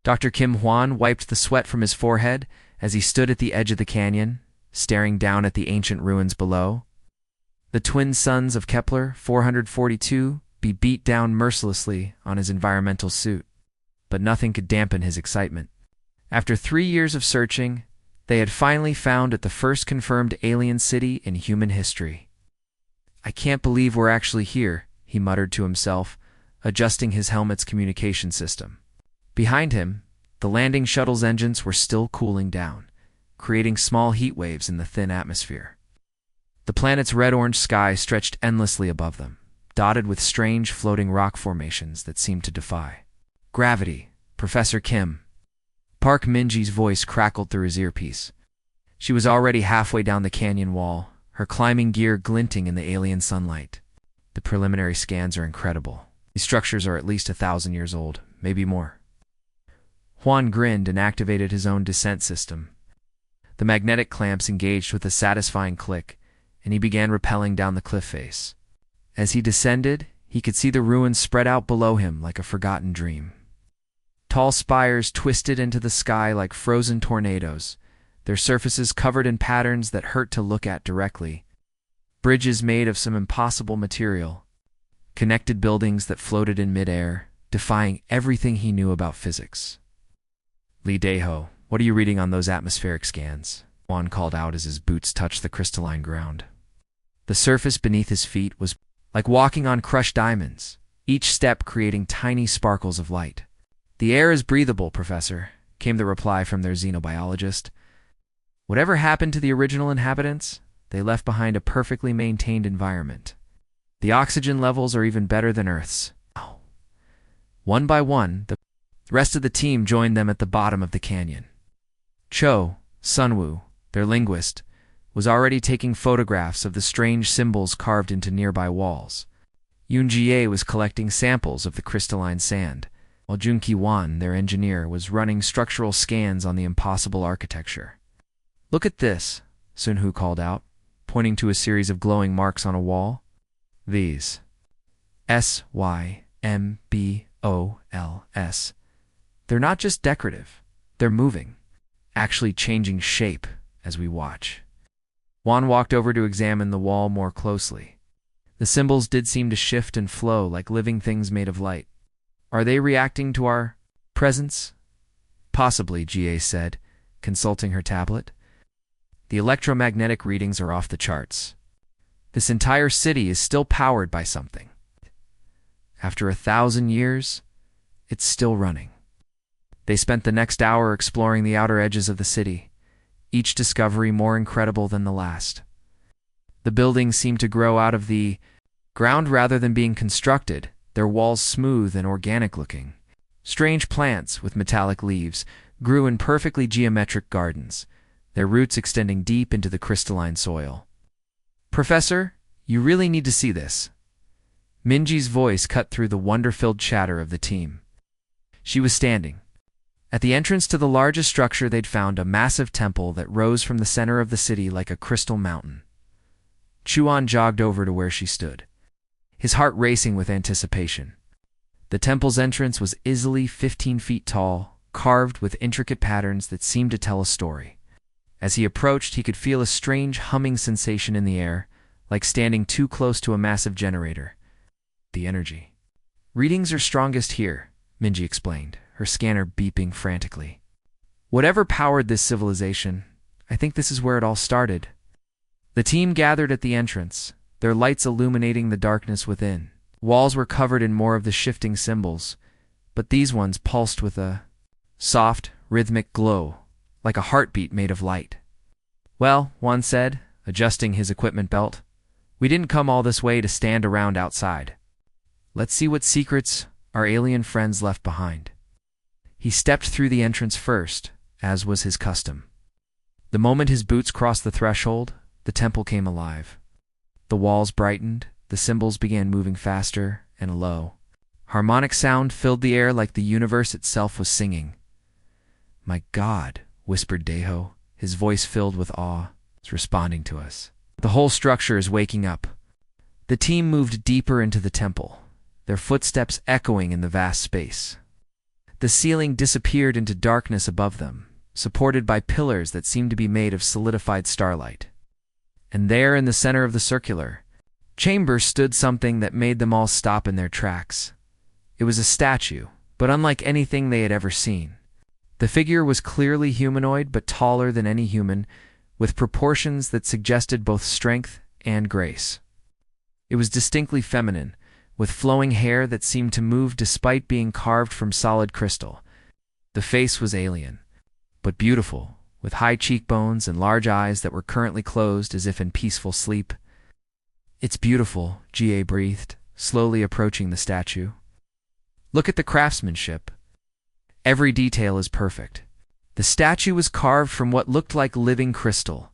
Dr. Kim Hwan wiped the sweat from his forehead as he stood at the edge of the canyon, staring down at the ancient ruins below. The twin suns of Kepler 442 be beat down mercilessly on his environmental suit, but nothing could dampen his excitement. After 3 years of searching, they had finally found the first confirmed alien city in human history. "I can't believe we're actually here," he muttered to himself, adjusting his helmet's communication system. Behind him, the landing shuttle's engines were still cooling down, creating small heat waves in the thin atmosphere. The planet's red-orange sky stretched endlessly above them, dotted with strange floating rock formations that seemed to defy gravity. "Professor Kim." Park Minji's voice crackled through his earpiece. She was already halfway down the canyon wall, her climbing gear glinting in the alien sunlight. "The preliminary scans are incredible. These structures are at least 1,000 years old, maybe more." Hwan grinned and activated his own descent system. The magnetic clamps engaged with a satisfying click, and he began rappelling down the cliff face. As he descended, he could see the ruins spread out below him like a forgotten dream. Tall spires twisted into the sky like frozen tornadoes, their surfaces covered in patterns that hurt to look at directly. Bridges made of some impossible material, connected buildings that floated in midair, defying everything he knew about physics. "Lee Daeho, what are you reading on those atmospheric scans?" Hwan called out as his boots touched the crystalline ground. The surface beneath his feet was like walking on crushed diamonds, each step creating tiny sparkles of light. "The air is breathable, Professor," came the reply from their xenobiologist. "Whatever happened to the original inhabitants, they left behind a perfectly maintained environment. The oxygen levels are even better than Earth's." One by one, the rest of the team joined them at the bottom of the canyon. Cho, Sunwoo, their linguist, was already taking photographs of the strange symbols carved into nearby walls. Yoon-Jie was collecting samples of the crystalline sand, while Junki Wan, their engineer, was running structural scans on the impossible architecture. "Look at this," Sun-Hoo called out, pointing to a series of glowing marks on a wall. "These. SYMBOLS. They're not just decorative, they're moving, actually changing shape as we watch." Wan walked over to examine the wall more closely. The symbols did seem to shift and flow like living things made of light. "Are they reacting to our presence?" "Possibly," Jie said, consulting her tablet. "The electromagnetic readings are off the charts. This entire city is still powered by something. After 1,000 years, it's still running." They spent the next hour exploring the outer edges of the city, each discovery more incredible than the last. The buildings seemed to grow out of the ground rather than being constructed, their walls smooth and organic-looking. Strange plants with metallic leaves grew in perfectly geometric gardens, their roots extending deep into the crystalline soil. "Professor, you really need to see this." Minji's voice cut through the wonder-filled chatter of the team. She was standing. At the entrance to the largest structure they'd found, a massive temple that rose from the center of the city like a crystal mountain. Chuan jogged over to where she stood, his heart racing with anticipation. The temple's entrance was easily 15 feet tall, carved with intricate patterns that seemed to tell a story. As he approached, he could feel a strange humming sensation in the air, like standing too close to a massive generator. The energy. "Readings are strongest here," Minji explained, her scanner beeping frantically. "Whatever powered this civilization, I think this is where it all started." The team gathered at the entrance, their lights illuminating the darkness within. Walls were covered in more of the shifting symbols, but these ones pulsed with a soft, rhythmic glow, like a heartbeat made of light. "Well," Wan said, adjusting his equipment belt, "we didn't come all this way to stand around outside. Let's see what secrets our alien friends left behind." He stepped through the entrance first, as was his custom. The moment his boots crossed the threshold, the temple came alive. The walls brightened, the symbols began moving faster and low. Harmonic sound filled the air like the universe itself was singing. "My God," whispered Daeho, his voice filled with awe. "It's responding to us. The whole structure is waking up." The team moved deeper into the temple, their footsteps echoing in the vast space. The ceiling disappeared into darkness above them, supported by pillars that seemed to be made of solidified starlight. And there, in the center of the circular chamber, stood something that made them all stop in their tracks. It was a statue, but unlike anything they had ever seen. The figure was clearly humanoid, but taller than any human, with proportions that suggested both strength and grace. It was distinctly feminine, with flowing hair that seemed to move despite being carved from solid crystal. The face was alien, but beautiful, with high cheekbones and large eyes that were currently closed as if in peaceful sleep. "It's beautiful," G.A. breathed, slowly approaching the statue. "Look at the craftsmanship. Every detail is perfect." The statue was carved from what looked like living crystal,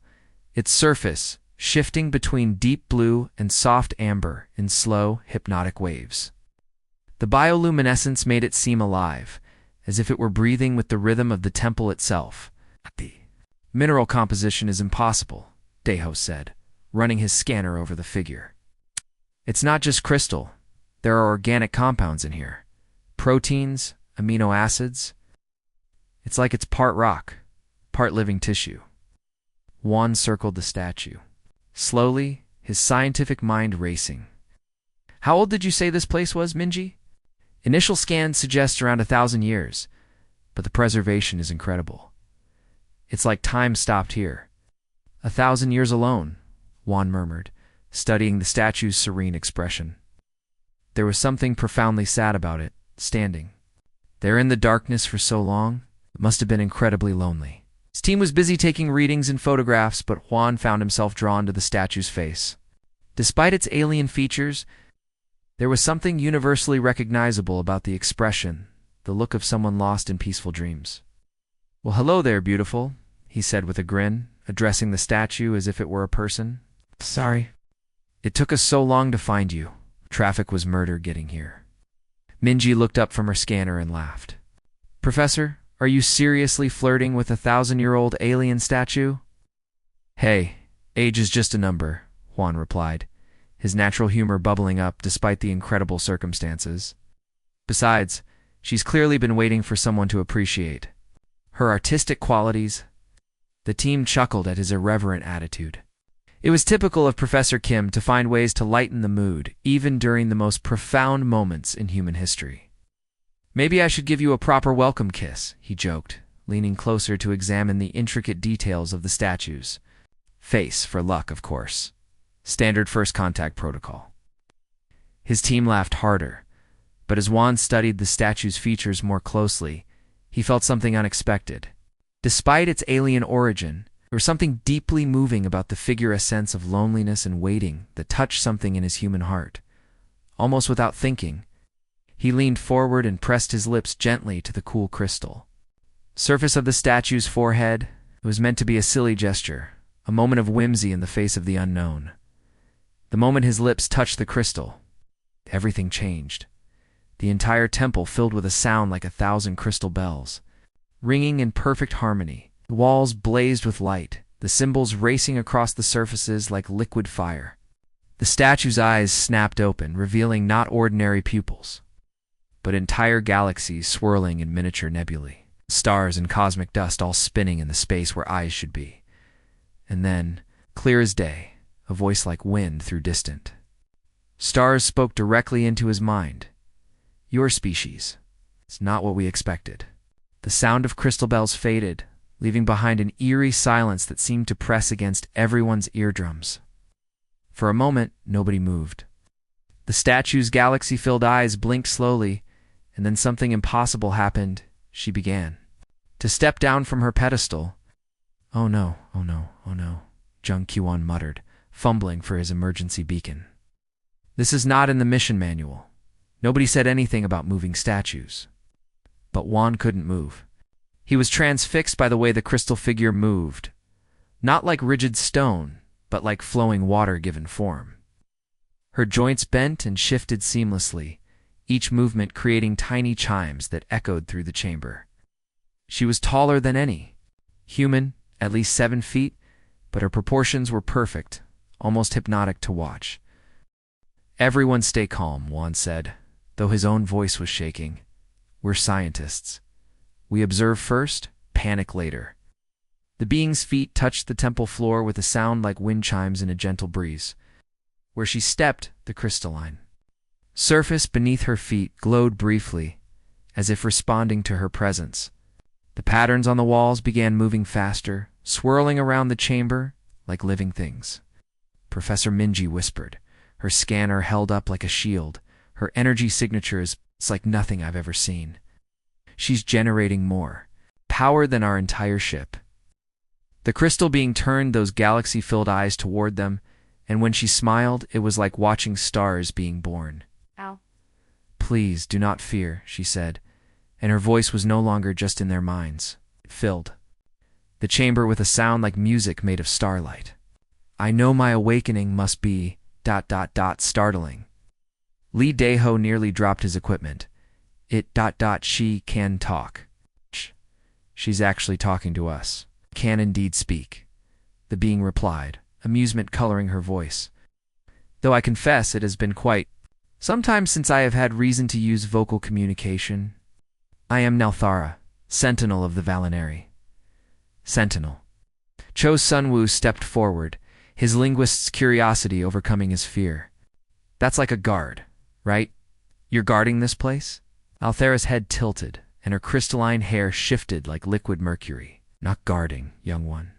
its surface shifting between deep blue and soft amber in slow, hypnotic waves. The bioluminescence made it seem alive, as if it were breathing with the rhythm of the temple itself. "The mineral composition is impossible," Deho said, running his scanner over the figure. "It's not just crystal. There are organic compounds in here. Proteins, amino acids. It's like it's part rock, part living tissue." Juan circled the statue, slowly, his scientific mind racing. "How old did you say this place was, Minji?" "Initial scans suggest around 1,000 years, but the preservation is incredible. It's like time stopped here." 1,000 years alone," Juan murmured, studying the statue's serene expression. There was something profoundly sad about it, standing there in the darkness for so long. It must have been incredibly lonely. His team was busy taking readings and photographs, but Juan found himself drawn to the statue's face. Despite its alien features, there was something universally recognizable about the expression, the look of someone lost in peaceful dreams. "Well, hello there, beautiful," he said with a grin, addressing the statue as if it were a person. "Sorry. It took us so long to find you. Traffic was murder getting here." Minji looked up from her scanner and laughed. "Professor, are you seriously flirting with a 1,000-year-old alien statue?" "Hey, age is just a number," Juan replied, his natural humor bubbling up despite the incredible circumstances. "Besides, she's clearly been waiting for someone to appreciate her artistic qualities." The team chuckled at his irreverent attitude. It was typical of Professor Kim to find ways to lighten the mood, even during the most profound moments in human history. "Maybe I should give you a proper welcome kiss," he joked, leaning closer to examine the intricate details of the statue's face, for luck, of course. Standard first contact protocol. His team laughed harder, but as Juan studied the statue's features more closely, he felt something unexpected. Despite its alien origin, there was something deeply moving about the figure, a sense of loneliness and waiting that touched something in his human heart. Almost without thinking, he leaned forward and pressed his lips gently to the cool crystal. Surface of the statue's forehead, it was meant to be a silly gesture, a moment of whimsy in the face of the unknown. The moment his lips touched the crystal, everything changed. The entire temple filled with a sound like 1,000 crystal bells, ringing in perfect harmony. The walls blazed with light, the symbols racing across the surfaces like liquid fire. The statue's eyes snapped open, revealing not ordinary pupils, but entire galaxies swirling in miniature nebulae, stars and cosmic dust all spinning in the space where eyes should be. And then, clear as day, a voice like wind through distant stars spoke directly into his mind. "Your species. It's not what we expected." The sound of crystal bells faded, leaving behind an eerie silence that seemed to press against everyone's eardrums. For a moment, nobody moved. The statue's galaxy-filled eyes blinked slowly, and then something impossible happened. She began to step down from her pedestal. "Oh no, oh no, oh no," Jung Kyuan muttered, fumbling for his emergency beacon. "This is not in the mission manual. Nobody said anything about moving statues." But Juan couldn't move. He was transfixed by the way the crystal figure moved, not like rigid stone, but like flowing water given form. Her joints bent and shifted seamlessly, each movement creating tiny chimes that echoed through the chamber. She was taller than any human, at least 7 feet, but her proportions were perfect, almost hypnotic to watch. "Everyone stay calm," Juan said, though his own voice was shaking. We're scientists. We observe first, panic later. The being's feet touched the temple floor with a sound like wind chimes in a gentle breeze. Where she stepped, the crystalline surface beneath her feet glowed briefly, as if responding to her presence. The patterns on the walls began moving faster, swirling around the chamber like living things. Professor Minji whispered, her scanner held up like a shield. Her energy signature is like nothing I've ever seen. She's generating more power than our entire ship. The crystal being turned those galaxy-filled eyes toward them, and when she smiled, it was like watching stars being born. Ow. Please, do not fear, she said, and her voice was no longer just in their minds. It filled the chamber with a sound like music made of starlight. I know my awakening must be ... startling. Lee Daeho nearly dropped his equipment. She can talk. She's actually talking to us. Can indeed speak. The being replied, amusement coloring her voice. Though I confess it has been quite some time since I have had reason to use vocal communication. I am Nelthara, Sentinel of the Valinary. Sentinel. Cho Sunwoo stepped forward, his linguist's curiosity overcoming his fear. That's like a guard, right? You're guarding this place? Althera's head tilted, and her crystalline hair shifted like liquid mercury. Not guarding, young one.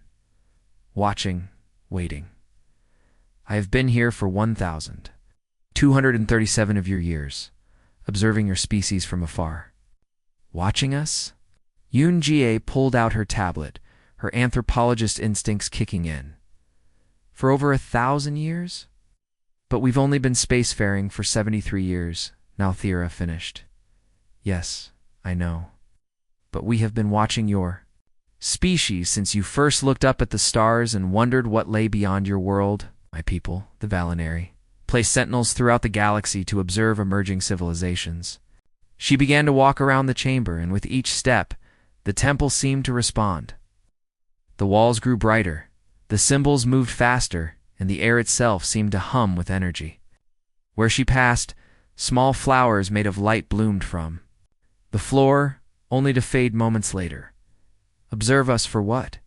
Watching, waiting. I have been here for 1,237 of your years, observing your species from afar. Watching us? Yoon Jie pulled out her tablet, her anthropologist instincts kicking in. For over 1,000 years? But we've only been spacefaring for 73 years, Nalthira finished. Yes, I know. But we have been watching your species since you first looked up at the stars and wondered what lay beyond your world. My people, the Valinary, placed sentinels throughout the galaxy to observe emerging civilizations. She began to walk around the chamber, and with each step, the temple seemed to respond. The walls grew brighter, the symbols moved faster, and the air itself seemed to hum with energy. Where she passed, small flowers made of light bloomed from the floor, only to fade moments later. Observe us for what?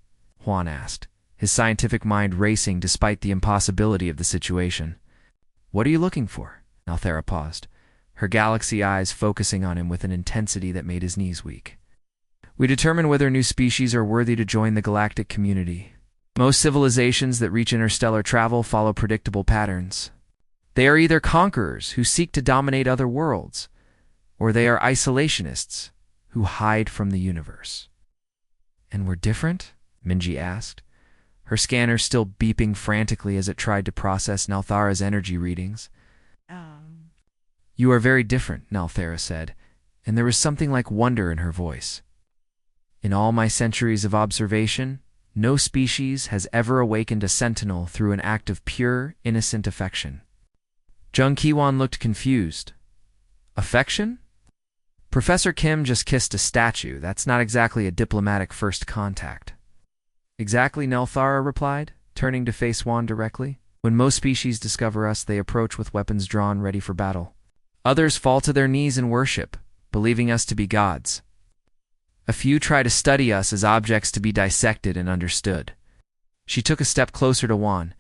Juan asked, his scientific mind racing despite the impossibility of the situation. What are you looking for? Althera paused, her galaxy eyes focusing on him with an intensity that made his knees weak. We determine whether new species are worthy to join the galactic community. Most civilizations that reach interstellar travel follow predictable patterns. They are either conquerors who seek to dominate other worlds, or they are isolationists who hide from the universe. And we're different? Minji asked, her scanner still beeping frantically as it tried to process Nalthara's energy readings. You are very different, Nalthara said, and there was something like wonder in her voice. In all my centuries of observation, no species has ever awakened a sentinel through an act of pure, innocent affection. Jung Ki-won looked confused. Affection? Professor Kim just kissed a statue. That's not exactly a diplomatic first contact. Exactly, Nelthara replied, turning to face Juan directly. When most species discover us, they approach with weapons drawn, ready for battle. Others fall to their knees in worship, believing us to be gods. A few try to study us as objects to be dissected and understood. She took a step closer to Juan,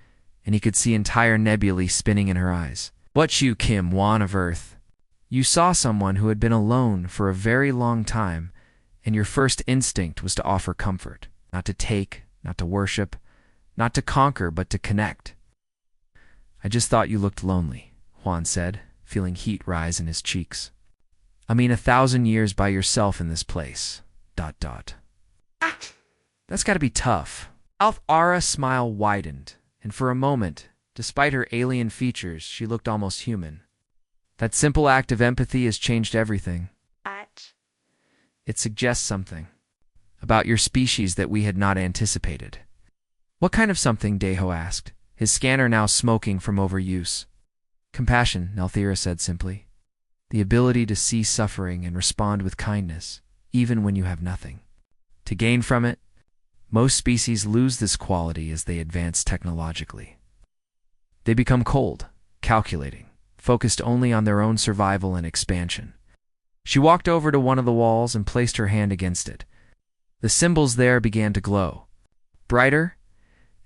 and he could see entire nebulae spinning in her eyes. What you, Kim, Juan of Earth? You saw someone who had been alone for a very long time, and your first instinct was to offer comfort, not to take, not to worship, not to conquer, but to connect. I just thought you looked lonely, Juan said, feeling heat rise in his cheeks. I mean 1,000 years by yourself in this place. ... That's gotta be tough. Althara's smile widened, and for a moment, despite her alien features, she looked almost human. That simple act of empathy has changed everything. It suggests something about your species that we had not anticipated. What kind of something? Daeho asked, his scanner now smoking from overuse. Compassion, Nalthira said simply. The ability to see suffering and respond with kindness, even when you have nothing to gain from it. Most species lose this quality as they advance technologically. They become cold, calculating, focused only on their own survival and expansion. She walked over to one of the walls and placed her hand against it. The symbols there began to glow, brighter,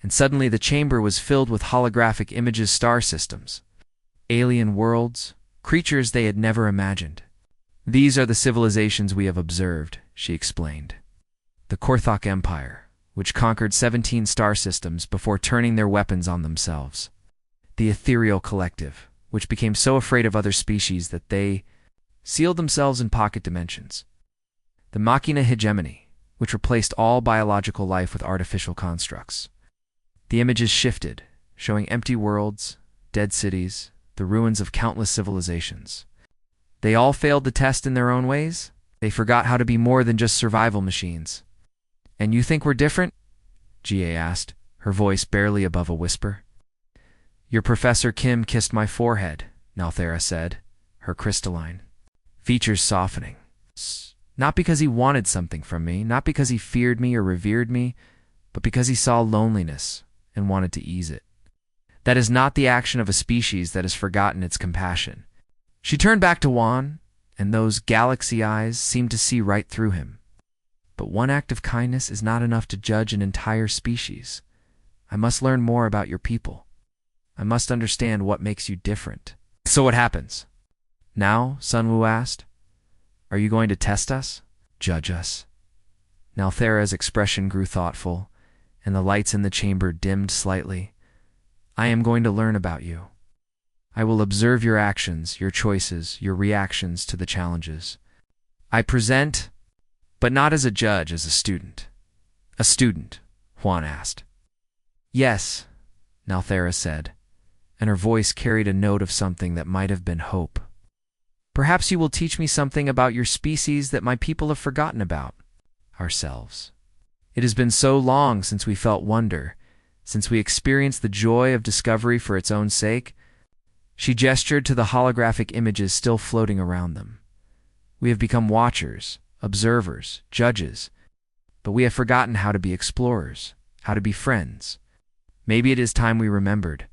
and suddenly the chamber was filled with holographic images, star systems, alien worlds, creatures they had never imagined. These are the civilizations we have observed, she explained. The Korthok Empire, which conquered 17 star systems before turning their weapons on themselves. The Ethereal Collective, which became so afraid of other species that they sealed themselves in pocket dimensions. The Machina Hegemony, which replaced all biological life with artificial constructs. The images shifted, showing empty worlds, dead cities, the ruins of countless civilizations. They all failed the test in their own ways. They forgot how to be more than just survival machines. "And you think we're different?" Ga asked, her voice barely above a whisper. "Your Professor Kim kissed my forehead," Nalthera said, her crystalline features softening. "Not because he wanted something from me, not because he feared me or revered me, but because he saw loneliness and wanted to ease it. That is not the action of a species that has forgotten its compassion." She turned back to Juan, and those galaxy eyes seemed to see right through him. "But one act of kindness is not enough to judge an entire species. I must learn more about your people. I must understand what makes you different." "So what happens now?" Sunwoo asked. "Are you going to test us? Judge us?" Nalthera's expression grew thoughtful, and the lights in the chamber dimmed slightly. "I am going to learn about you. I will observe your actions, your choices, your reactions to the challenges. I present, but not as a judge, as a student." "A student?" Juan asked. "Yes," Nalthera said, and her voice carried a note of something that might have been hope. "Perhaps you will teach me something about your species that my people have forgotten about. Ourselves. It has been so long since we felt wonder, since we experienced the joy of discovery for its own sake." She gestured to the holographic images still floating around them. "We have become watchers, observers, judges, but we have forgotten how to be explorers, how to be friends. Maybe it is time we remembered."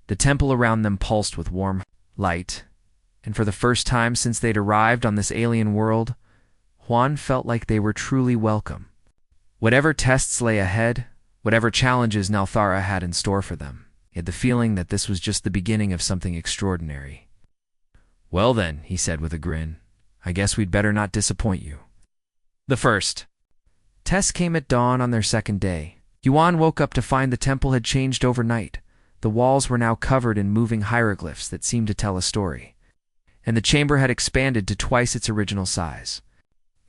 The temple around them pulsed with warm light, and for the first time since they'd arrived on this alien world, Juan felt like they were truly welcome. Whatever tests lay ahead, whatever challenges Nalthara had in store for them, he had the feeling that this was just the beginning of something extraordinary. "Well then," he said with a grin, "I guess we'd better not disappoint you." The first test came at dawn on their second day. Yuan woke up to find the temple had changed overnight. The walls were now covered in moving hieroglyphs that seemed to tell a story, and the chamber had expanded to twice its original size.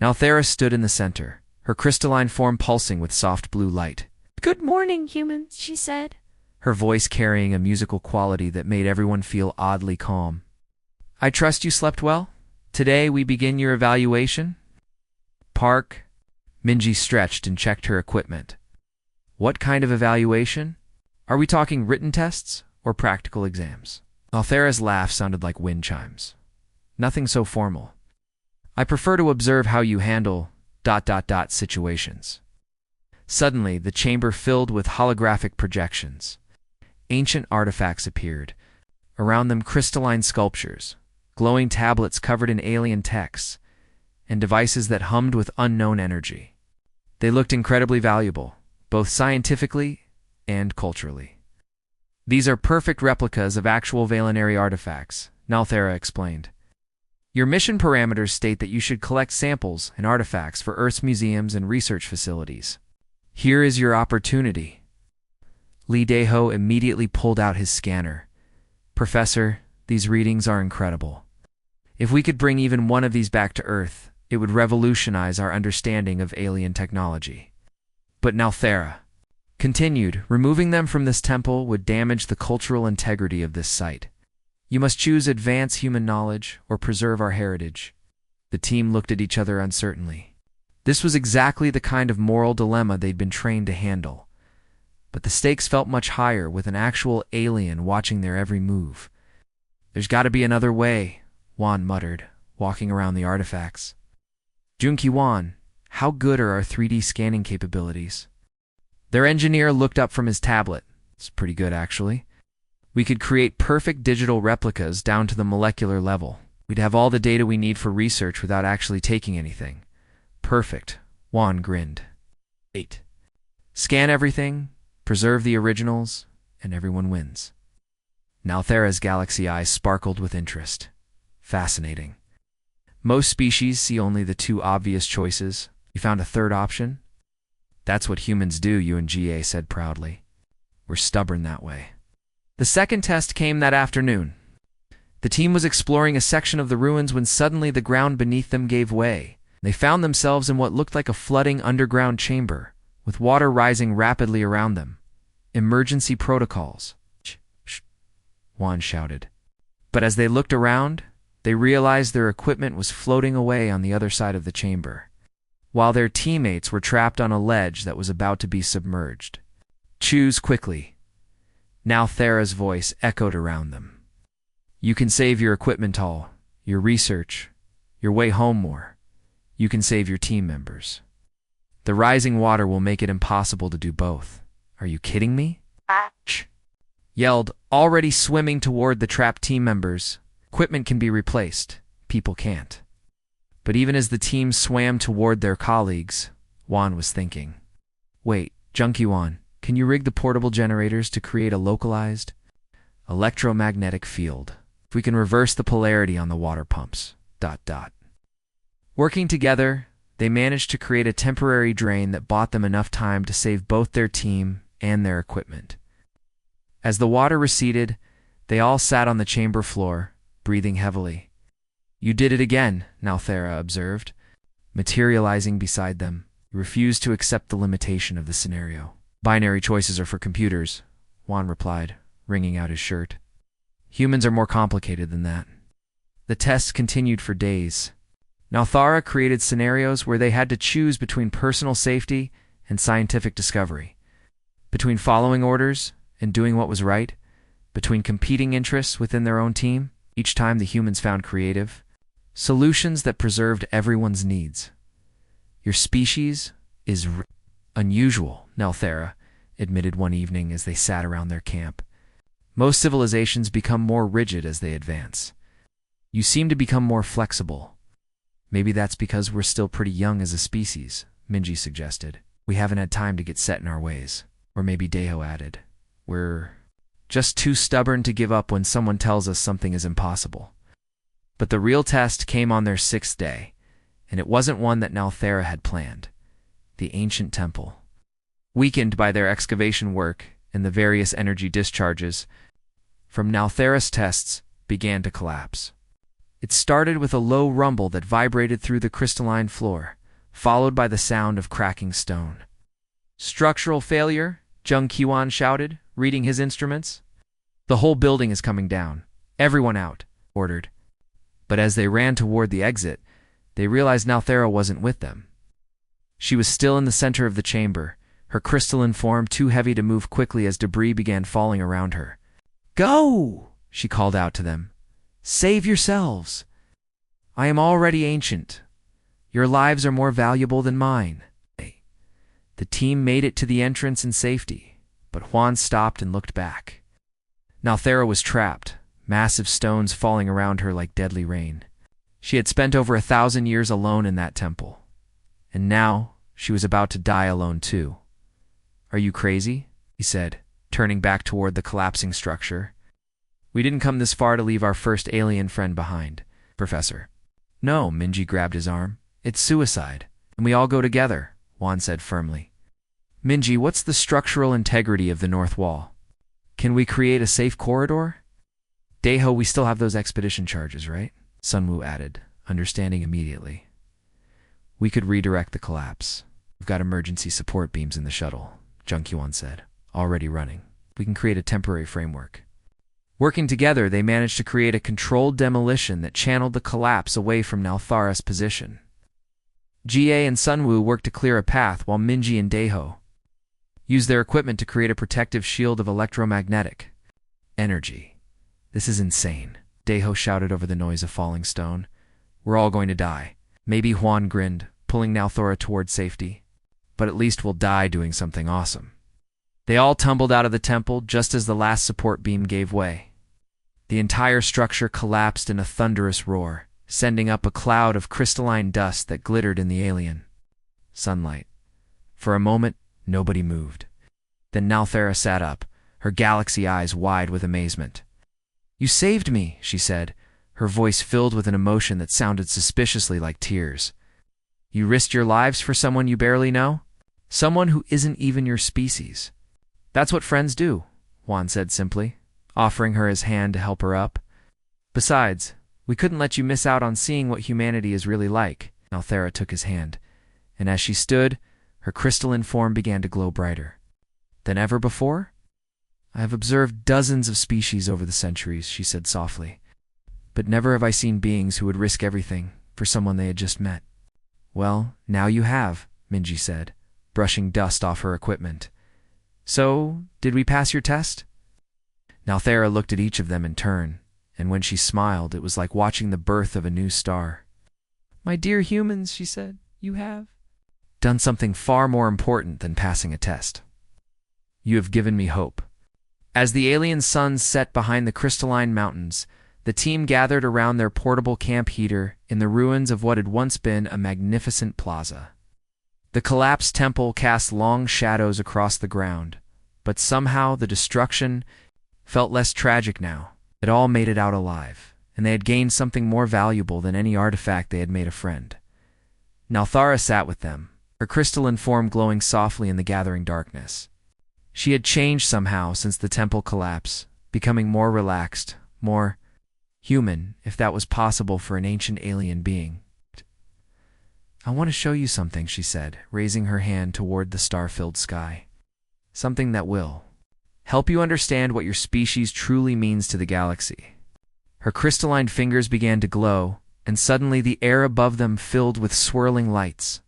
Nalthera stood in the center, her crystalline form pulsing with soft blue light. "Good morning, humans," she said, her voice carrying a musical quality that made everyone feel oddly calm. "I trust you slept well? Today we begin your evaluation." Park. Minji stretched and checked her equipment. "What kind of evaluation? Are we talking written tests or practical exams?" Althera's laugh sounded like wind chimes. "Nothing so formal. I prefer to observe how you handle ... situations." Suddenly, the chamber filled with holographic projections. Ancient artifacts appeared. Around them, crystalline sculptures, glowing tablets covered in alien texts, and devices that hummed with unknown energy. They looked incredibly valuable, both scientifically and culturally. "These are perfect replicas of actual Valenary artifacts," Nalthera explained. "Your mission parameters state that you should collect samples and artifacts for Earth's museums and research facilities. Here is your opportunity." Lee Daeho immediately pulled out his scanner. "Professor, these readings are incredible. If we could bring even one of these back to Earth, it would revolutionize our understanding of alien technology." But Nalthera continued, "Removing them from this temple would damage the cultural integrity of this site. You must choose advance human knowledge or preserve our heritage." The team looked at each other uncertainly. This was exactly the kind of moral dilemma they'd been trained to handle. But the stakes felt much higher with an actual alien watching their every move. "There's got to be another way," Juan muttered, walking around the artifacts. "Junki Juan, how good are our 3D scanning capabilities?" Their engineer looked up from his tablet. "It's pretty good, actually. We could create perfect digital replicas down to the molecular level." We'd have all the data we need for research without actually taking anything. Perfect, Juan grinned. 8. Scan everything, preserve the originals, and everyone wins. Nalthera's galaxy eyes sparkled with interest. Fascinating. Most species see only the two obvious choices. You found a third option? That's what humans do, UNGA said proudly. We're stubborn that way. The second test came that afternoon. The team was exploring a section of the ruins when suddenly the ground beneath them gave way. They found themselves in what looked like a flooding underground chamber, with water rising rapidly around them. Emergency protocols. Shh, Juan shouted. But as they looked around, they realized their equipment was floating away on the other side of the chamber, while their teammates were trapped on a ledge that was about to be submerged. Choose quickly. Now Thera's voice echoed around them. You can save your equipment all, your research, your way home more. You can save your team members. The rising water will make it impossible to do both. Are you kidding me? Yelled, already swimming toward the trapped team members. Equipment can be replaced. People can't. But even as the team swam toward their colleagues, Juan was thinking. Wait, Junkie Juan, can you rig the portable generators to create a localized electromagnetic field? If we can reverse the polarity on the water pumps. ... Working together, they managed to create a temporary drain that bought them enough time to save both their team and their equipment. As the water receded, they all sat on the chamber floor, breathing heavily. You did it again, Nalthera observed, materializing beside them. You refused to accept the limitation of the scenario. Binary choices are for computers, Juan replied, wringing out his shirt. Humans are more complicated than that. The tests continued for days. Nalthara created scenarios where they had to choose between personal safety and scientific discovery, between following orders and doing what was right, between competing interests within their own team. Each time the humans found creative solutions that preserved everyone's needs. Your species is unusual, Nalthera admitted one evening as they sat around their camp. Most civilizations become more rigid as they advance. You seem to become more flexible. Maybe that's because we're still pretty young as a species, Minji suggested. We haven't had time to get set in our ways. Or maybe Deho added. We're just too stubborn to give up when someone tells us something is impossible. But the real test came on their 6th day, and it wasn't one that Nalthera had planned. The ancient temple. Weakened by their excavation work and the various energy discharges from Nalthera's tests, began to collapse. It started with a low rumble that vibrated through the crystalline floor, followed by the sound of cracking stone. Structural failure, Jung Kiwan shouted, reading his instruments. The whole building is coming down. Everyone out, ordered. But as they ran toward the exit, they realized Nalthera wasn't with them. She was still in the center of the chamber, her crystalline form too heavy to move quickly as debris began falling around her. Go! She called out to them. Save yourselves. I am already ancient. Your lives are more valuable than mine. The team made it to the entrance in safety, but Juan stopped and looked back. Nalthera was trapped, massive stones falling around her like deadly rain. She had spent over 1,000 years alone in that temple, and now she was about to die alone too. Are you crazy? He said, turning back toward the collapsing structure. We didn't come this far to leave our first alien friend behind, Professor. No, Minji grabbed his arm. It's suicide, and we all go together, Juan said firmly. Minji, what's the structural integrity of the North Wall? Can we create a safe corridor? Deho, we still have those expedition charges, right? Sunwoo added, understanding immediately. We could redirect the collapse. We've got emergency support beams in the shuttle, Jung Kyuan said, already running. We can create a temporary framework. Working together, they managed to create a controlled demolition that channeled the collapse away from Nalthara's position. GA and Sunwoo worked to clear a path while Minji and Deho used their equipment to create a protective shield of electromagnetic energy. This is insane, Deho shouted over the noise of falling stone. We're all going to die. Maybe Juan grinned, pulling Nalthora toward safety. But at least we'll die doing something awesome. They all tumbled out of the temple just as the last support beam gave way. The entire structure collapsed in a thunderous roar, sending up a cloud of crystalline dust that glittered in the alien sunlight. For a moment, nobody moved. Then Nalthera sat up, her galaxy eyes wide with amazement. "You saved me," she said, her voice filled with an emotion that sounded suspiciously like tears. "You risked your lives for someone you barely know? Someone who isn't even your species." "That's what friends do," Juan said simply, offering her his hand to help her up. "Besides, we couldn't let you miss out on seeing what humanity is really like." Nalthera took his hand, and as she stood, her crystalline form began to glow brighter than ever before. "I have observed dozens of species over the centuries," she said softly, "but never have I seen beings who would risk everything for someone they had just met." "Well, now you have," Minji said, brushing dust off her equipment. "So, did we pass your test?" Nalthera looked at each of them in turn, and when she smiled, it was like watching the birth of a new star. "My dear humans," she said, "you have done something far more important than passing a test. You have given me hope." As the alien suns set behind the crystalline mountains, the team gathered around their portable camp heater in the ruins of what had once been a magnificent plaza. The collapsed temple cast long shadows across the ground, but somehow the destruction felt less tragic now. It all made it out alive, and they had gained something more valuable than any artifact they had made a friend. Nalthara sat with them, her crystalline form glowing softly in the gathering darkness. She had changed somehow since the temple collapse, becoming more relaxed, more human, if that was possible for an ancient alien being. "I want to show you something," she said, raising her hand toward the star-filled sky. "Something that will help you understand what your species truly means to the galaxy." Her crystalline fingers began to glow, and suddenly the air above them filled with swirling lights.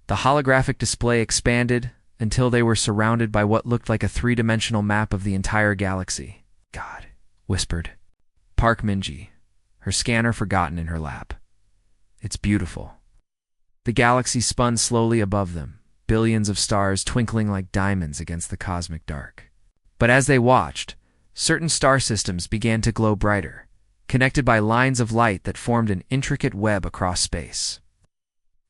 The holographic display expanded until they were surrounded by what looked like a three-dimensional map of the entire galaxy. "God," whispered Park Minji, her scanner forgotten in her lap. "It's beautiful." The galaxy spun slowly above them, billions of stars twinkling like diamonds against the cosmic dark. But as they watched, certain star systems began to glow brighter, connected by lines of light that formed an intricate web across space.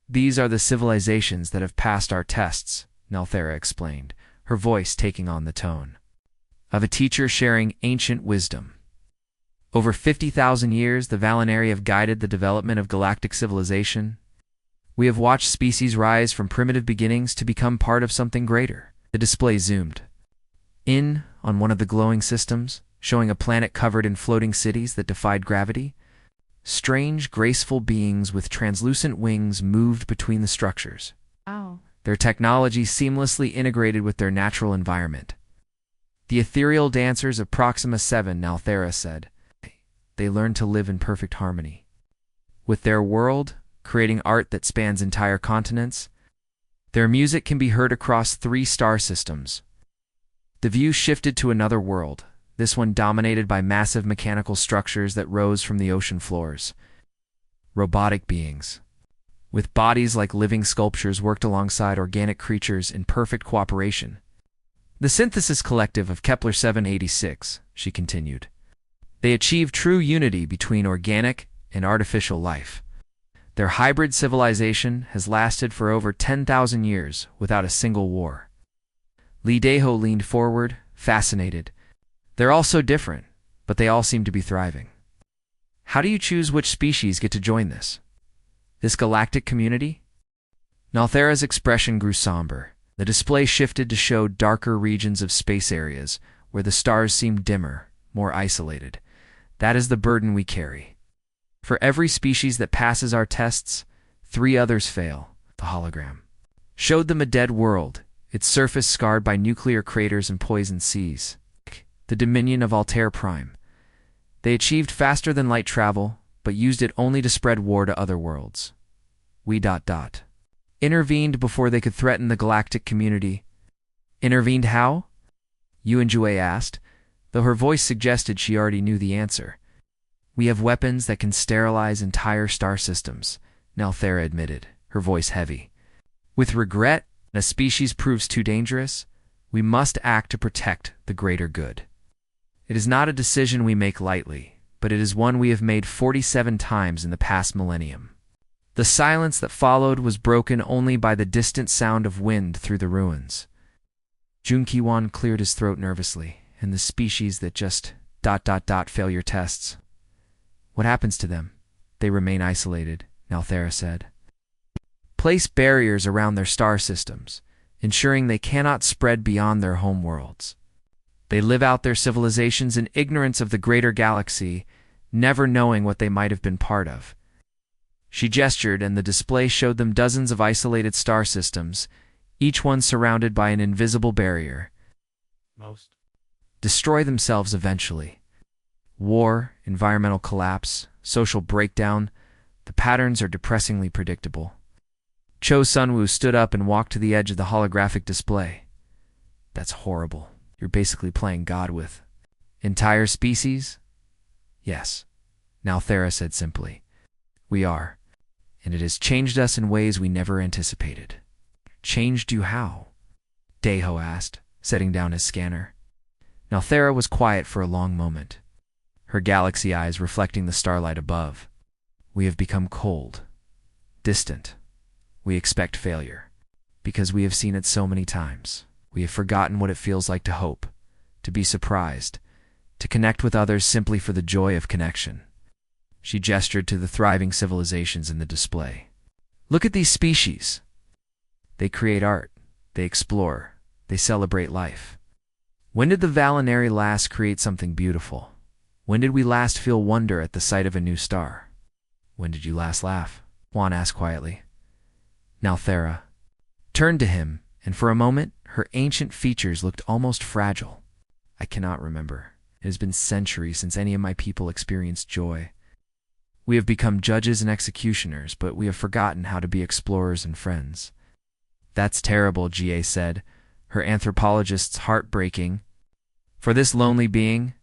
"These are the civilizations that have passed our tests," Nalthera explained, her voice taking on the tone of a teacher sharing ancient wisdom. "Over 50,000 years, the Valinari have guided the development of galactic civilization. We have watched species rise from primitive beginnings to become part of something greater." The display zoomed in on one of the glowing systems, showing a planet covered in floating cities that defied gravity. Strange, graceful beings with translucent wings moved between the structures, Wow. their technology seamlessly integrated with their natural environment. "The ethereal dancers of Proxima 7, Nalthera said. They learned to live in perfect harmony with their world, creating art that spans entire continents. Their music can be heard across 3 star systems." The view shifted to another world, this one dominated by massive mechanical structures that rose from the ocean floors. Robotic beings, with bodies like living sculptures, worked alongside organic creatures in perfect cooperation. "The synthesis collective of Kepler 786, she continued. "They achieved true unity between organic and artificial life. Their hybrid civilization has lasted for over 10,000 years without a single war." Lee Daeho leaned forward, fascinated. "They're all so different, but they all seem to be thriving. How do you choose which species get to join this galactic community?" Nalthera's expression grew somber. The display shifted to show darker regions of space areas where the stars seemed dimmer, more isolated. "That is the burden we carry. For every species that passes our tests, 3 others fail." The hologram showed them a dead world, its surface scarred by nuclear craters and poisoned seas. The Dominion of Altair Prime. They achieved faster than light travel, but used it only to spread war to other worlds. We ... intervened before they could threaten the galactic community. "Intervened how?" Yuanjue asked, though her voice suggested she already knew the answer. "We have weapons that can sterilize entire star systems," Nalthera admitted, her voice heavy. "With regret, when a species proves too dangerous, we must act to protect the greater good." It is not a decision we make lightly, but it is one we have made 47 times in the past millennium. The silence that followed was broken only by the distant sound of wind through the ruins. Junki-wan cleared his throat nervously, and the species that just ... fail your tests. What happens to them? They remain isolated, Nalthera said. Place barriers around their star systems, ensuring they cannot spread beyond their homeworlds. They live out their civilizations in ignorance of the greater galaxy, never knowing what they might have been part of. She gestured, and the display showed them dozens of isolated star systems, each one surrounded by an invisible barrier. Most Destroy themselves eventually. War, environmental collapse, social breakdown, the patterns are depressingly predictable. Cho Sunwoo stood up and walked to the edge of the holographic display. That's horrible. You're basically playing God with entire species? Yes, Nalthera said simply. We are, and it has changed us in ways we never anticipated. Changed you how? Daeho asked, setting down his scanner. Nalthera was quiet for a long moment, her galaxy eyes reflecting the starlight above. We have become cold, distant. We expect failure, because we have seen it so many times. We have forgotten what it feels like to hope, to be surprised, to connect with others simply for the joy of connection. She gestured to the thriving civilizations in the display. Look at these species. They create art, they explore, they celebrate life. When did the Valinari last create something beautiful? When did we last feel wonder at the sight of a new star? When did you last laugh? Juan asked quietly. Nalthera turned to him, and for a moment, her ancient features looked almost fragile. I cannot remember. It has been centuries since any of my people experienced joy. We have become judges and executioners, but we have forgotten how to be explorers and friends. That's terrible, Jie said, her anthropologist's heart breaking. For this lonely being,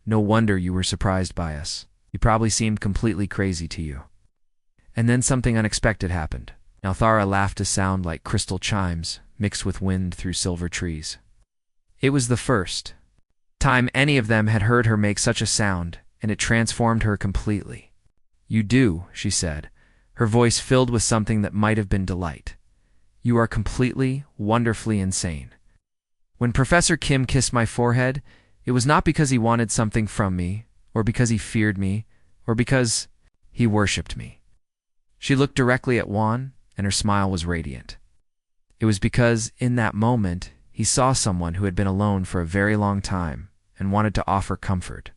no wonder you were surprised by us. You probably seemed completely crazy to you. And then something unexpected happened. Nalthera laughed a sound like crystal chimes, mixed with wind through silver trees. It was the first time any of them had heard her make such a sound, and it transformed her completely. You do, she said, her voice filled with something that might have been delight. You are completely, wonderfully insane. When Professor Kim kissed my forehead, it was not because he wanted something from me, or because he feared me, or because he worshipped me. She looked directly at Juan, and her smile was radiant. It was because, in that moment, he saw someone who had been alone for a very long time and wanted to offer comfort.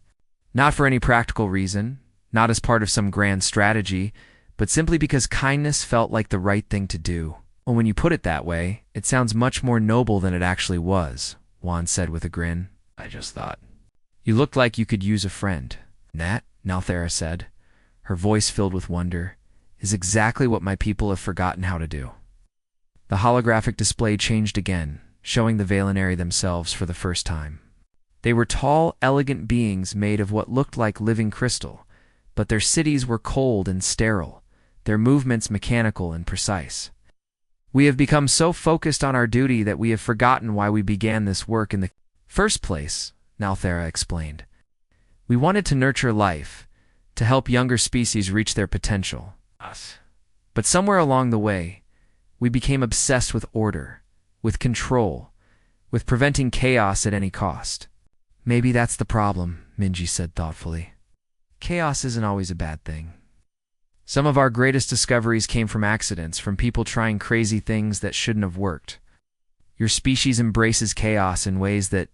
Not for any practical reason, not as part of some grand strategy, but simply because kindness felt like the right thing to do. Well, when you put it that way, it sounds much more noble than it actually was, Juan said with a grin. I just thought. You looked like you could use a friend. That, Nalthera said, her voice filled with wonder, is exactly what my people have forgotten how to do. The holographic display changed again, showing the Valinari themselves for the first time. They were tall, elegant beings made of what looked like living crystal, but their cities were cold and sterile, their movements mechanical and precise. We have become so focused on our duty that we have forgotten why we began this work in the first place, Nalthera explained. We wanted to nurture life, to help younger species reach their potential. Us. But somewhere along the way, we became obsessed with order, with control, with preventing chaos at any cost. Maybe that's the problem, Minji said thoughtfully. Chaos isn't always a bad thing. Some of our greatest discoveries came from accidents, from people trying crazy things that shouldn't have worked. Your species embraces chaos in ways that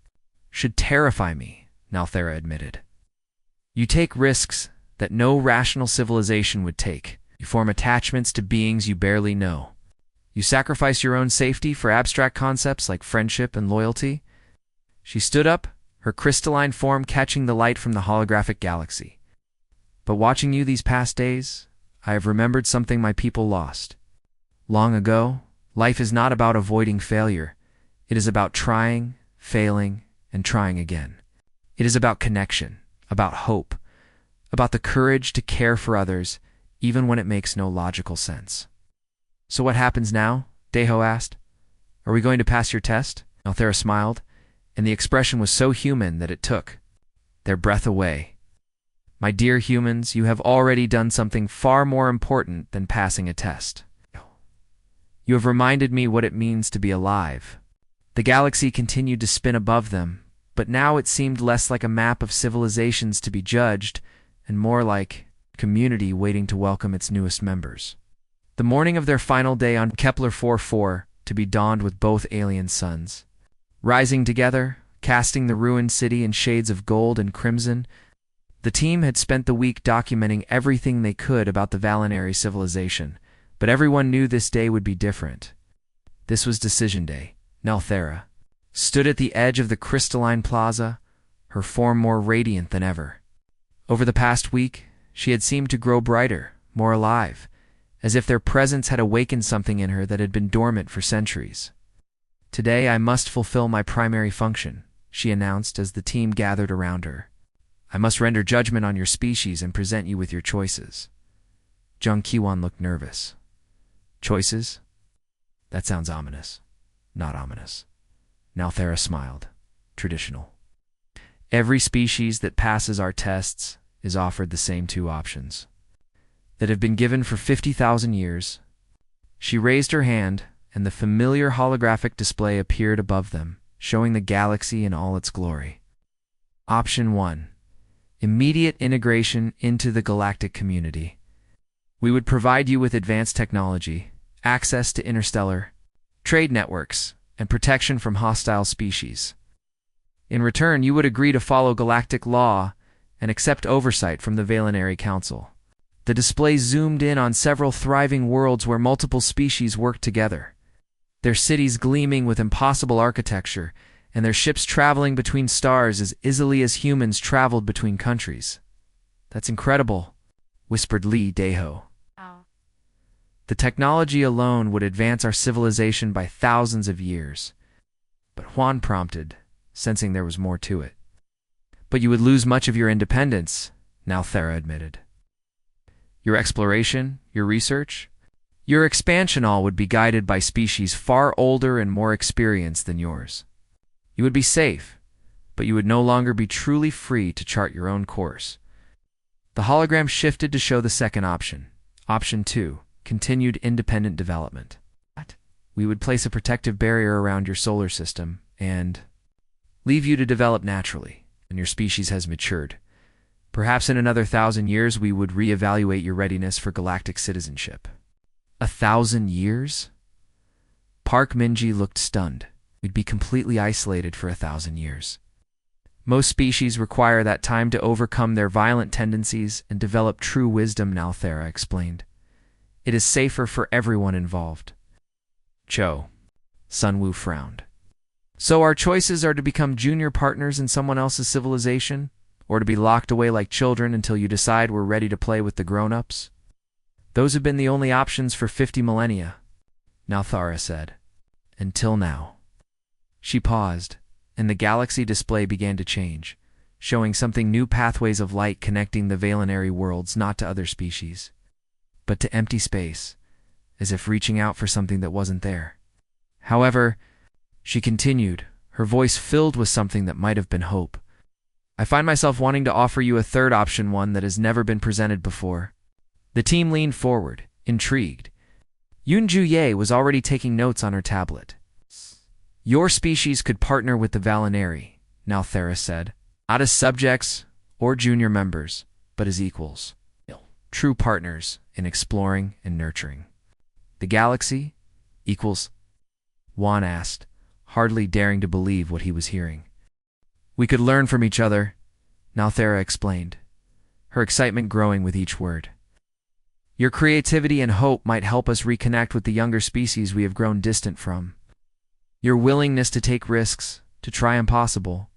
should terrify me, Nalthera admitted. You take risks that no rational civilization would take. You form attachments to beings you barely know. You sacrifice your own safety for abstract concepts like friendship and loyalty. She stood up, her crystalline form catching the light from the holographic galaxy. But watching you these past days, I have remembered something my people lost. Long ago, life is not about avoiding failure. It is about trying, failing, and trying again. It is about connection, about hope, about the courage to care for others, even when it makes no logical sense. So what happens now? Daeho asked. Are we going to pass your test? Nalthera smiled, and the expression was so human that it took their breath away. My dear humans, you have already done something far more important than passing a test. You have reminded me what it means to be alive. The galaxy continued to spin above them, but now it seemed less like a map of civilizations to be judged and more like a community waiting to welcome its newest members. The morning of their final day on Kepler 4-4 to be dawned with both alien suns. Rising together, casting the ruined city in shades of gold and crimson, the team had spent the week documenting everything they could about the Valinary civilization, but everyone knew this day would be different. This was Decision Day. Nelthera stood at the edge of the crystalline plaza, her form more radiant than ever. Over the past week, she had seemed to grow brighter, more alive, as if their presence had awakened something in her that had been dormant for centuries. Today I must fulfill my primary function, she announced as the team gathered around her. I must render judgment on your species and present you with your choices. Jung Kiwan looked nervous. Choices? That sounds ominous. Not ominous. Nelthera smiled. Traditional. Every species that passes our tests is offered the same two options that have been given for 50,000 years. She raised her hand, and the familiar holographic display appeared above them, showing the galaxy in all its glory. Option 1. Immediate integration into the galactic community. We would provide you with advanced technology, access to interstellar trade networks, and protection from hostile species. In return, you would agree to follow galactic law and accept oversight from the Valinary Council. The display zoomed in on several thriving worlds where multiple species worked together, their cities gleaming with impossible architecture, and their ships traveling between stars as easily as humans traveled between countries. That's incredible, whispered Li Deho. The technology alone would advance our civilization by thousands of years. But Juan prompted, sensing there was more to it. But you would lose much of your independence, Nelthera admitted. Your exploration, your research, your expansion all would be guided by species far older and more experienced than yours. You would be safe, but you would no longer be truly free to chart your own course. The hologram shifted to show the second option. Option 2. Continued independent development. We would place a protective barrier around your solar system and leave you to develop naturally when your species has matured. Perhaps in another 1,000 years we would reevaluate your readiness for galactic citizenship. 1,000 years? Park Minji looked stunned. We'd be completely isolated for 1,000 years. Most species require that time to overcome their violent tendencies and develop true wisdom, Nelthera explained. It is safer for everyone involved. Cho. Sunwoo frowned. So our choices are to become junior partners in someone else's civilization, or to be locked away like children until you decide we're ready to play with the grown-ups? Those have been the only options for 50 millennia, Nelthera said. Until now. She paused, and the galaxy display began to change, showing something new pathways of light connecting the Valinary worlds not to other species, but to empty space, as if reaching out for something that wasn't there. However, she continued, her voice filled with something that might have been hope. I find myself wanting to offer you a third option, one that has never been presented before. The team leaned forward, intrigued. Yunju Ye was already taking notes on her tablet. Your species could partner with the Valinary, Nelthera said, not as subjects or junior members, but as equals. True partners in exploring and nurturing. The galaxy equals? Juan asked, hardly daring to believe what he was hearing. We could learn from each other, Nelthera explained, her excitement growing with each word. Your creativity and hope might help us reconnect with the younger species we have grown distant from. Your willingness to take risks, to try impossible,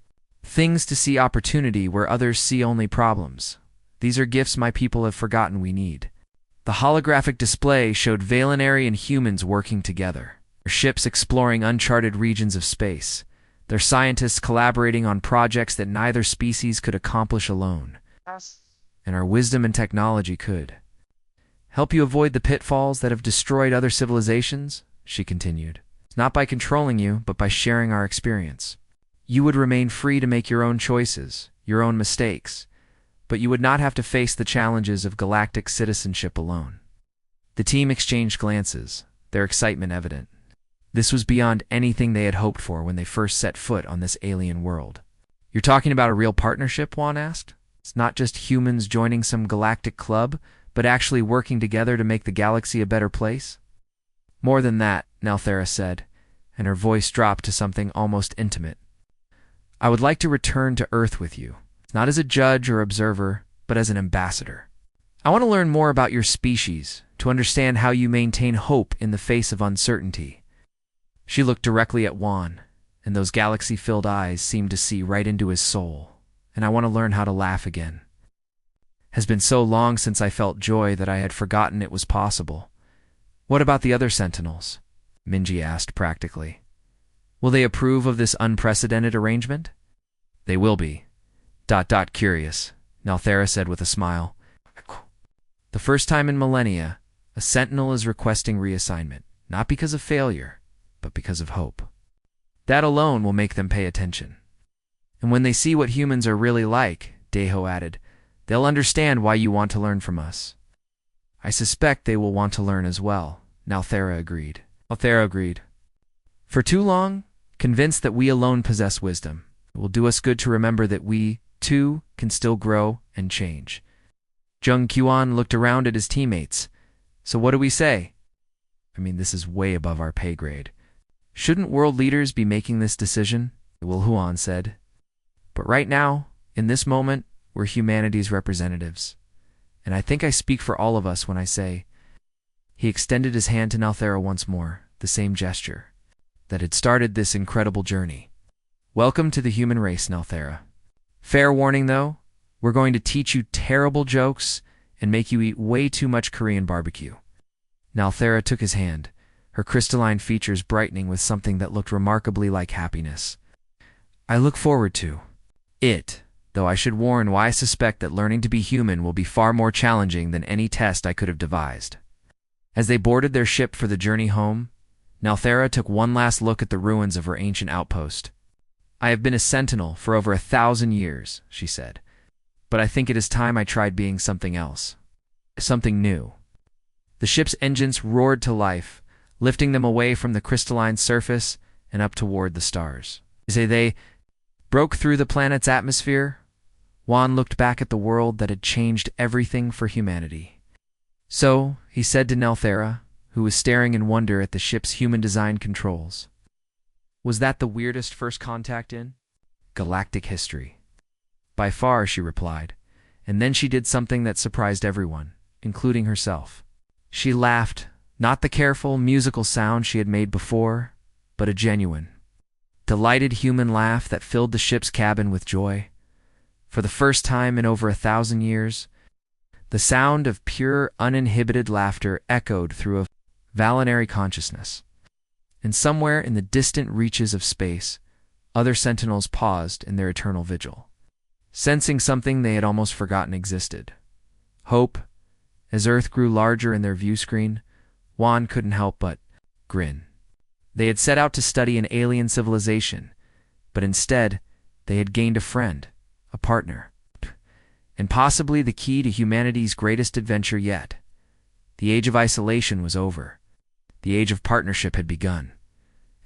things to see opportunity where others see only problems. These are gifts my people have forgotten we need. The holographic display showed Valinary and humans working together, their ships exploring uncharted regions of space, their scientists collaborating on projects that neither species could accomplish alone. And our wisdom and technology could help you avoid the pitfalls that have destroyed other civilizations, she continued. Not by controlling you, but by sharing our experience. You would remain free to make your own choices, your own mistakes, but you would not have to face the challenges of galactic citizenship alone. The team exchanged glances, their excitement evident. This was beyond anything they had hoped for when they first set foot on this alien world. You're talking about a real partnership? Juan asked. It's not just humans joining some galactic club, but actually working together to make the galaxy a better place? More than that, Nalthera said, and her voice dropped to something almost intimate. I would like to return to Earth with you, not as a judge or observer, but as an ambassador. I want to learn more about your species, to understand how you maintain hope in the face of uncertainty. She looked directly at Juan, and those galaxy-filled eyes seemed to see right into his soul, and I want to learn how to laugh again. Has been so long since I felt joy that I had forgotten it was possible. What about the other Sentinels? Minji asked practically. Will they approve of this unprecedented arrangement? They will be. Curious, Nalthera said with a smile. The first time in millennia, a Sentinel is requesting reassignment, not because of failure, but because of hope. That alone will make them pay attention. And when they see what humans are really like, Deho added, they'll understand why you want to learn from us. I suspect they will want to learn as well, Nalthera agreed. For too long, convinced that we alone possess wisdom, it will do us good to remember that we, too, can still grow and change. Jung Qian looked around at his teammates. So what do we say? This is way above our pay grade. Shouldn't world leaders be making this decision? Will Huan said. But right now, in this moment, we're humanity's representatives. And I think I speak for all of us when I say, he extended his hand to Nalthera once more, the same gesture that had started this incredible journey. Welcome to the human race, Nalthera. Fair warning, though, we're going to teach you terrible jokes and make you eat way too much Korean barbecue. Nalthera took his hand, her crystalline features brightening with something that looked remarkably like happiness. I look forward to it, though I should warn why I suspect that learning to be human will be far more challenging than any test I could have devised. As they boarded their ship for the journey home, Nalthera took one last look at the ruins of her ancient outpost. I have been a sentinel for over 1,000 years, she said, but I think it is time I tried being something else. Something new. The ship's engines roared to life, lifting them away from the crystalline surface and up toward the stars. As they broke through the planet's atmosphere, Juan looked back at the world that had changed everything for humanity. So, he said to Nalthera, who was staring in wonder at the ship's human-designed controls. Was that the weirdest first contact in galactic history? By far, she replied, and then she did something that surprised everyone, including herself. She laughed, not the careful, musical sound she had made before, but a genuine, delighted human laugh that filled the ship's cabin with joy. For the first time in over 1,000 years, the sound of pure, uninhibited laughter echoed through a Valinary consciousness. And somewhere in the distant reaches of space, other sentinels paused in their eternal vigil, sensing something they had almost forgotten existed. Hope. As Earth grew larger in their view screen, Juan couldn't help but grin. They had set out to study an alien civilization, but instead, they had gained a friend, a partner, and possibly the key to humanity's greatest adventure yet. The age of isolation was over. The age of partnership had begun,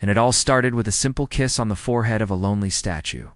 and it all started with a simple kiss on the forehead of a lonely statue.